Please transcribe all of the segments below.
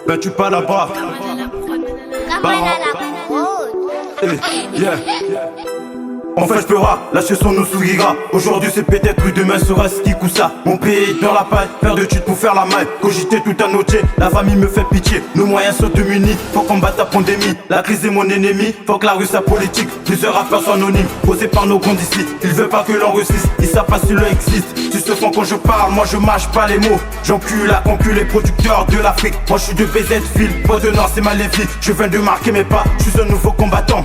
Ben tu pas là-bas. Yeah. Enfin je peux lâcher son Osugira. Aujourd'hui c'est peut-être lui, demain sera ce qui ça. Mon pays dans la paille, faire de tudes pour faire la maille. Cogiter tout à noter, la famille me fait pitié. Nos moyens sont démunis, faut combattre la pandémie. La crise est mon ennemi, faut que la rue soit politique. Plusieurs rappeurs sont anonymes, posés par nos grands d'ici. Ils veulent pas que l'on réussisse, ils savent pas si l'on existe. S'ils se font quand je parle, moi je mâche pas les mots. J'encule à concule les producteurs de l'Afrique. Moi je suis de BZ-Ville, pas de Nord c'est ma lévie. Je viens de marquer mes pas, je suis un nouveau combattant.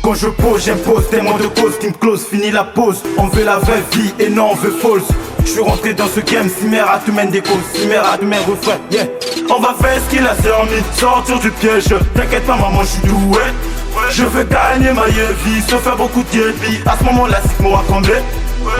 Quand je pose, j'impose tellement de causes qui me close, fini la pause. On veut la vraie vie et non on veut false. Je suis rentré dans ce game, Simera tout mène des causes, Simera tout mène refrain, yeah. On va faire ce qu'il a servi, sortir du piège. T'inquiète pas maman, je suis doué. Je veux gagner ma vie, se faire beaucoup de débit. À ce moment-là, c'est m'aura comblé.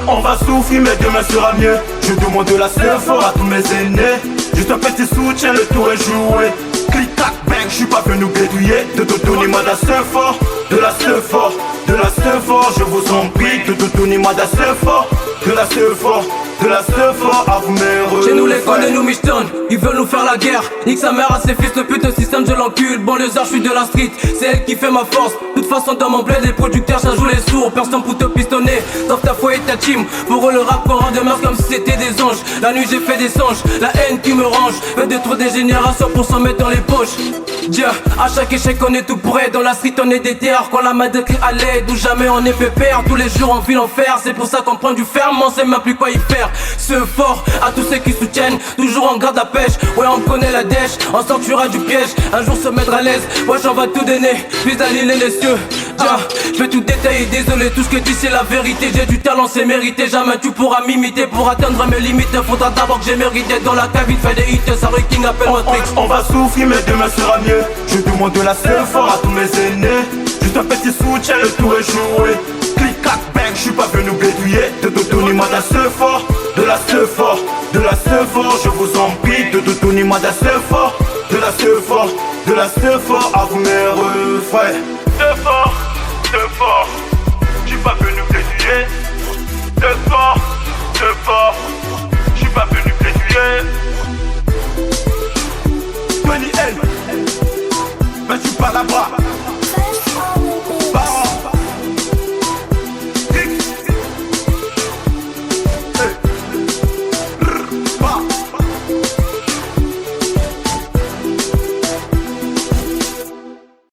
On va souffrir mais demain sera mieux. Je demande de la seule fort à tous mes aînés. Juste un petit soutien, le tour est joué. Clic clac bang, je suis pas venu grédouiller. Donnez-moi de la seule fort, de la seule fort, de la seule fort. Je vous en prie, donnez-moi de la seule fort, de la seule fort, de la seule fort. À vous m'heureux. Chez nous les cons et nous michtonnes, ils veulent nous faire la guerre. Nique sa mère à ses fils, le putain système je l'encule. Bon les arts, je suis de la street, c'est elle qui fait ma force. De toute façon dans mon bled, les producteurs ça joue les sourds. Personne pour te pistonner, sauf ta foi et ta team. Pour eux le rap qu'on demeure comme si c'était des anges. La nuit j'ai fait des songes, la haine qui me range. Fait détruire des générations pour s'en mettre dans les poches. Dia, à chaque échec on est tout prêt. Dans la street on est des terres, quand la main de clé à l'aide. Ou jamais on est pépère, tous les jours on vit l'enfer. C'est pour ça qu'on prend du ferme, on sait même plus quoi y faire. Ce fort à tous ceux qui soutiennent, toujours en garde à pêche. Ouais on connaît la dèche, on sortira du piège. Un jour se mettre à l'aise, ouais j'en vais tout donner. Puis d'aligner les cieux, je vais tout détailler, désolé. Tout ce que tu dis c'est la vérité. J'ai du talent c'est mérité, jamais tu pourras m'imiter. Pour atteindre mes limites, faudra d'abord que j'ai mérité. Dans la cave il fait des hits, ça King appelle Matrix. On va souffrir mais demain sera mieux. Je demande de la seule fort à tous mes aînés. Juste un petit soutien, le tour est joué. Clic clac bang, je suis pas venu grédouiller. Donnez-moi de la seule fort, de la seule fort, de la seule fort. Je vous en prie, donnez-moi de la seule fort, de la seule fort, de la seule fort.